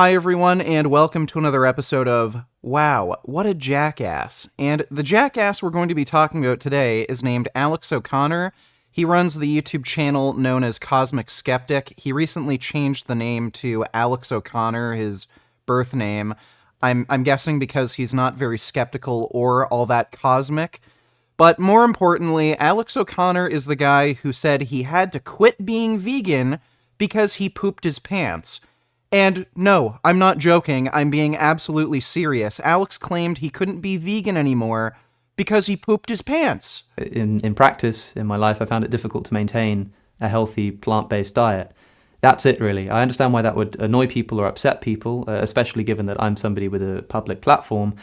Hi, everyone, and welcome to another episode of Wow, What a Jackass. And the jackass we're going to be talking about today is named Alex O'Connor. He runs the YouTube channel known as Cosmic Skeptic. He recently changed the name to Alex O'Connor, his birth name. I'm guessing because he's not very skeptical or all that cosmic. But more importantly, Alex O'Connor is the guy who said he had to quit being vegan because he pooped his pants. And no, I'm not joking, I'm being absolutely serious. Alex claimed he couldn't be vegan anymore because he pooped his pants. In practice, in my life, I found it difficult to maintain a healthy plant-based diet. That's it, really. I understand why that would annoy people or upset people, especially given that I'm somebody with a public platform,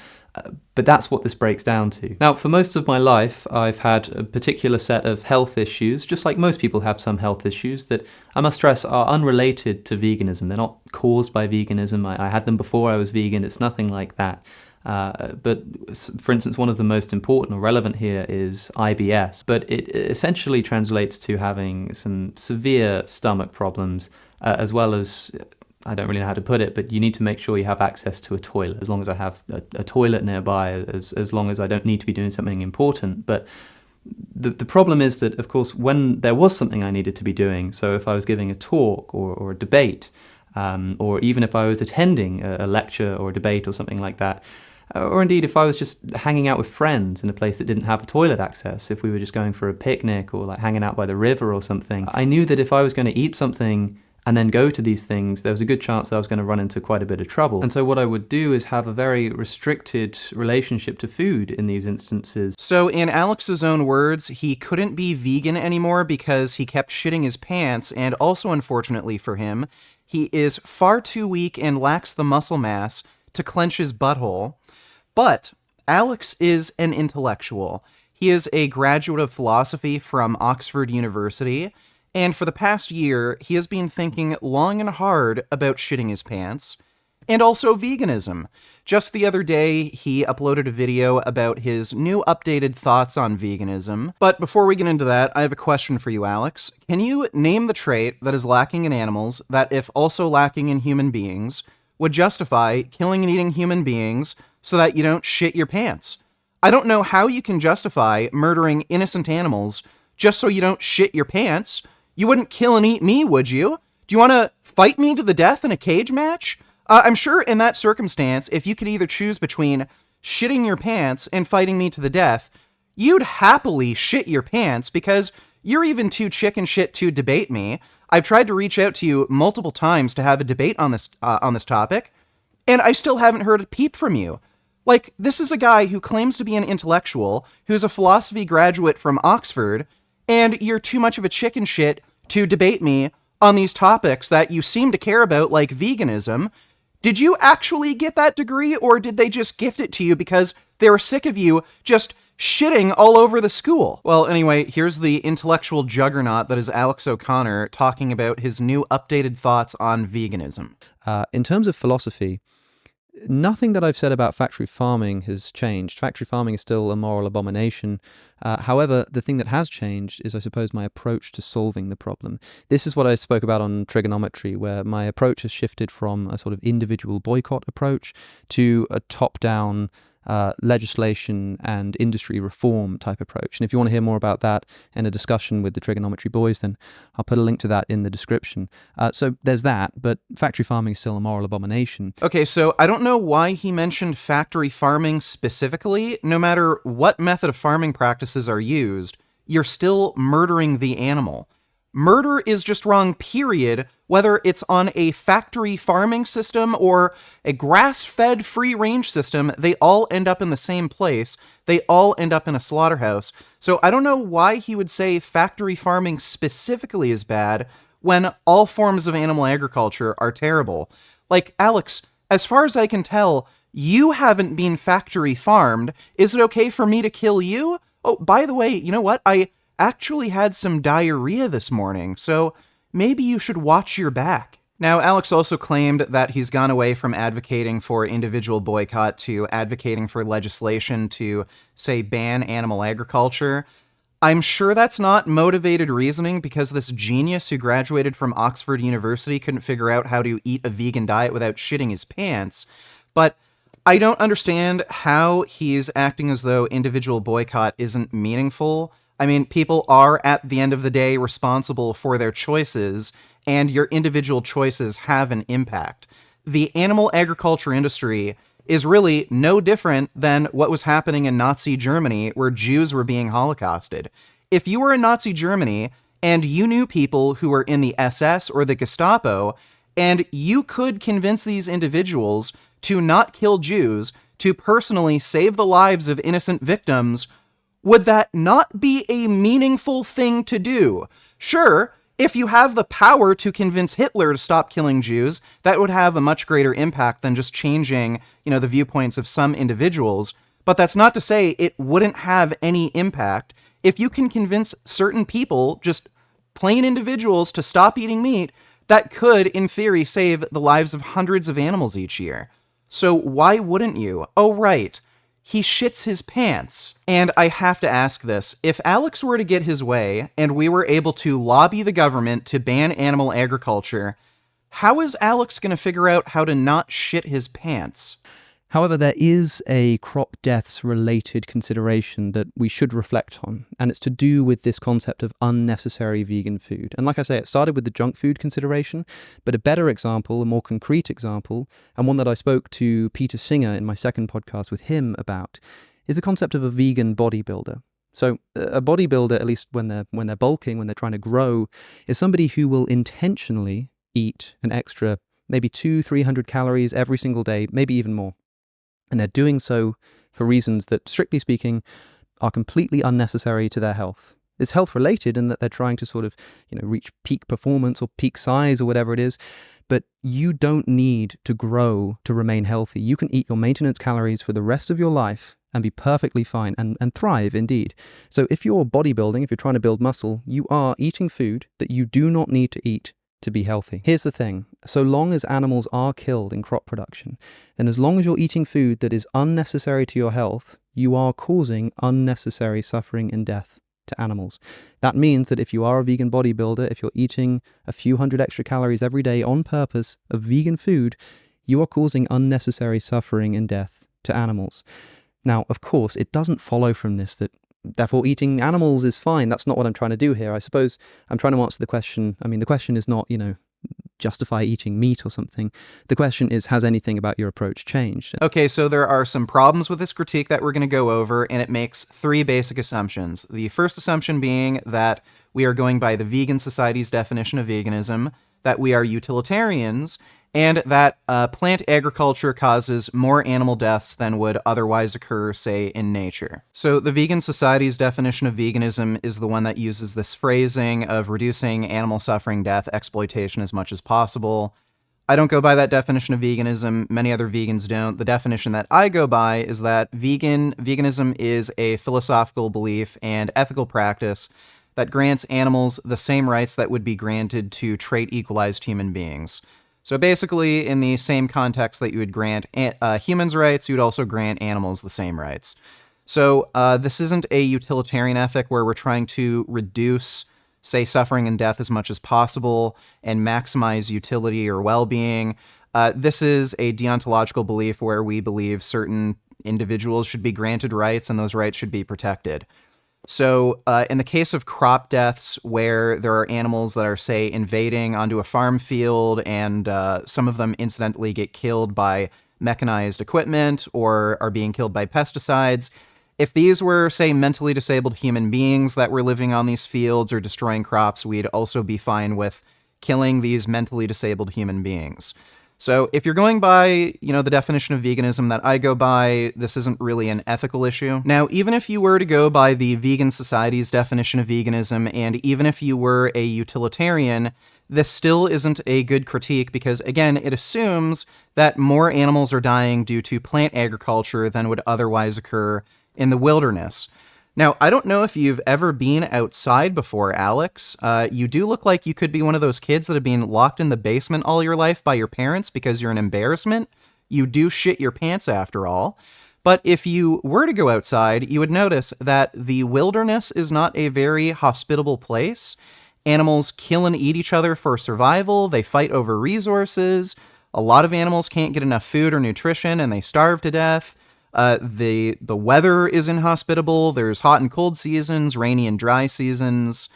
but that's what this breaks down to. Now, for most of my life, I've had a particular set of health issues, just like most people have some health issues, that I must stress are unrelated to veganism. They're not caused by veganism. I had them before I was vegan. It's nothing like that. But for instance, one of the most important or relevant here is IBS, but it essentially translates to having some severe stomach problems, as well as, I don't really know how to put it, but you need to make sure you have access to a toilet, as long as I have a toilet nearby, as long as I don't need to be doing something important. But the problem is that, of course, when there was something I needed to be doing, so if I was giving a talk or a debate, or even if I was attending a lecture or a debate or something like that, or indeed if I was just hanging out with friends in a place that didn't have toilet access, if we were just going for a picnic or like hanging out by the river or something, I knew that if I was going to eat something and then go to these things, there was a good chance that I was going to run into quite a bit of trouble. And so what I would do is have a very restricted relationship to food in these instances. So in Alex's own words, he couldn't be vegan anymore because he kept shitting his pants, and also unfortunately for him, he is far too weak and lacks the muscle mass to clench his butthole. But Alex is an intellectual. He is a graduate of philosophy from Oxford University, and for the past year, he has been thinking long and hard about shitting his pants, and also veganism. Just the other day, he uploaded a video about his new updated thoughts on veganism. But before we get into that, I have a question for you, Alex. Can you name the trait that is lacking in animals that, if also lacking in human beings, would justify killing and eating human beings so that you don't shit your pants? I don't know how you can justify murdering innocent animals just so you don't shit your pants. You wouldn't kill and eat me, would you? Do you want to fight me to the death in a cage match? I'm sure in that circumstance, if you could either choose between shitting your pants and fighting me to the death, you'd happily shit your pants because you're even too chicken shit to debate me. I've tried to reach out to you multiple times to have a debate on this topic, and I still haven't heard a peep from you. Like, this is a guy who claims to be an intellectual, who's a philosophy graduate from Oxford, and you're too much of a chicken shit to debate me on these topics that you seem to care about, like veganism. Did you actually get that degree, or did they just gift it to you because they were sick of you just shitting all over the school? Well, anyway, here's the intellectual juggernaut that is Alex O'Connor talking about his new updated thoughts on veganism. In terms of philosophy, nothing that I've said about factory farming has changed. Factory farming is still a moral abomination. However, the thing that has changed is, I suppose, my approach to solving the problem. This is what I spoke about on trigonometry, where my approach has shifted from a sort of individual boycott approach to a top-down legislation and industry reform type approach. And if you want to hear more about that and a discussion with the trigonometry boys, then I'll put a link to that in the description. So there's that, but factory farming is still a moral abomination. Okay, so I don't know why he mentioned factory farming specifically. No matter what method of farming practices are used, you're still murdering the animal. Murder is just wrong, period, whether it's on a factory farming system or a grass-fed free-range system. They all end up in the same place. They all end up in a slaughterhouse. So I don't know why he would say factory farming specifically is bad when all forms of animal agriculture are terrible. Like, Alex, as far as I can tell, you haven't been factory farmed. Is it okay for me to kill you? Oh, by the way, you know what? I actually had some diarrhea this morning, so maybe you should watch your back. Now, Alex also claimed that he's gone away from advocating for individual boycott to advocating for legislation to, say, ban animal agriculture. I'm sure that's not motivated reasoning because this genius who graduated from Oxford University couldn't figure out how to eat a vegan diet without shitting his pants. But I don't understand how he's acting as though individual boycott isn't meaningful. I mean, people are, at the end of the day, responsible for their choices, and your individual choices have an impact. The animal agriculture industry is really no different than what was happening in Nazi Germany, where Jews were being holocausted. If you were in Nazi Germany and you knew people who were in the SS or the Gestapo, and you could convince these individuals to not kill Jews, to personally save the lives of innocent victims, would that not be a meaningful thing to do? Sure, if you have the power to convince Hitler to stop killing Jews, that would have a much greater impact than just changing, the viewpoints of some individuals. But that's not to say it wouldn't have any impact. If you can convince certain people, just plain individuals, to stop eating meat, that could, in theory, save the lives of hundreds of animals each year. So why wouldn't you? Oh, right. He shits his pants. And I have to ask this. If Alex were to get his way, and we were able to lobby the government to ban animal agriculture, how is Alex going to figure out how to not shit his pants? However, there is a crop deaths related consideration that we should reflect on, and it's to do with this concept of unnecessary vegan food. And like I say, it started with the junk food consideration, but a better example, a more concrete example, and one that I spoke to Peter Singer in my second podcast with him about, is the concept of a vegan bodybuilder. So a bodybuilder, at least when they're bulking, when they're trying to grow, is somebody who will intentionally eat an extra maybe 200-300 calories every single day, maybe even more. And they're doing so for reasons that, strictly speaking, are completely unnecessary to their health. It's health related in that they're trying to sort of, reach peak performance or peak size or whatever it is. But you don't need to grow to remain healthy. You can eat your maintenance calories for the rest of your life and be perfectly fine and thrive indeed. So if you're bodybuilding, if you're trying to build muscle, you are eating food that you do not need to eat to be healthy. Here's the thing. So long as animals are killed in crop production, then as long as you're eating food that is unnecessary to your health, you are causing unnecessary suffering and death to animals. That means that if you are a vegan bodybuilder, if you're eating a few hundred extra calories every day on purpose of vegan food, you are causing unnecessary suffering and death to animals. Now, of course, it doesn't follow from this that therefore eating animals is fine. That's not what I'm trying to do here. I suppose I'm trying to answer the question. I mean, the question is not, justify eating meat or something. The question is, has anything about your approach changed? Okay, so there are some problems with this critique that we're going to go over, and it makes three basic assumptions. The first assumption being that we are going by the Vegan Society's definition of veganism, that we are utilitarians, and that plant agriculture causes more animal deaths than would otherwise occur, say, in nature. So the Vegan Society's definition of veganism is the one that uses this phrasing of reducing animal suffering, death, exploitation as much as possible. I don't go by that definition of veganism. Many other vegans don't. The definition that I go by is that veganism is a philosophical belief and ethical practice that grants animals the same rights that would be granted to trait equalized human beings. So basically, in the same context that you would grant humans rights, you would also grant animals the same rights. So this isn't a utilitarian ethic where we're trying to reduce, say, suffering and death as much as possible and maximize utility or well-being. This is a deontological belief where we believe certain individuals should be granted rights and those rights should be protected. So in the case of crop deaths, where there are animals that are, say, invading onto a farm field and some of them incidentally get killed by mechanized equipment or are being killed by pesticides, if these were, say, mentally disabled human beings that were living on these fields or destroying crops, we'd also be fine with killing these mentally disabled human beings. So if you're going by, the definition of veganism that I go by, this isn't really an ethical issue. Now, even if you were to go by the Vegan Society's definition of veganism, and even if you were a utilitarian, this still isn't a good critique because, again, it assumes that more animals are dying due to plant agriculture than would otherwise occur in the wilderness. Now, I don't know if you've ever been outside before, Alex. You do look like you could be one of those kids that have been locked in the basement all your life by your parents because you're an embarrassment. You do shit your pants after all. But if you were to go outside, you would notice that the wilderness is not a very hospitable place. Animals kill and eat each other for survival. They fight over resources. A lot of animals can't get enough food or nutrition, and they starve to death. The weather is inhospitable. There's hot and cold seasons, rainy and dry seasons.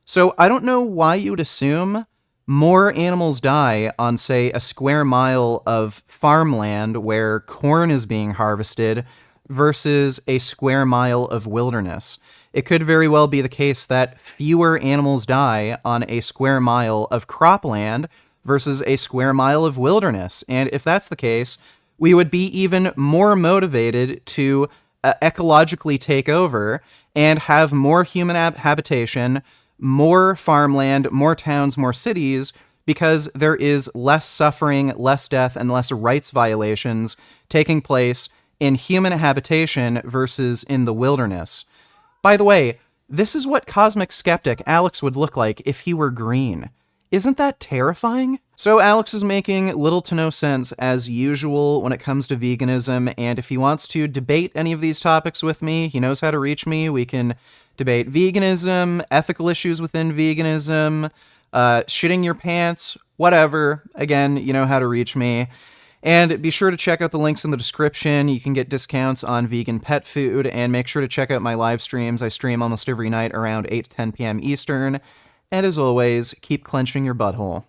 So I don't know why you would assume more animals die on, say, a square mile of farmland where corn is being harvested versus a square mile of wilderness. It could very well be the case that fewer animals die on a square mile of cropland versus a square mile of wilderness. And if that's the case, we would be even more motivated to ecologically take over and have more human habitation, more farmland, more towns, more cities, because there is less suffering, less death, and less rights violations taking place in human habitation versus in the wilderness. By the way, this is what Cosmic Skeptic Alex would look like if he were green. Isn't that terrifying? So Alex is making little to no sense as usual when it comes to veganism, and if he wants to debate any of these topics with me, he knows how to reach me. We can debate veganism, ethical issues within veganism, shitting your pants, whatever. Again, you know how to reach me. And be sure to check out the links in the description. You can get discounts on vegan pet food, and make sure to check out my live streams. I stream almost every night around 8 to 10 p.m. Eastern. And as always, keep clenching your butthole.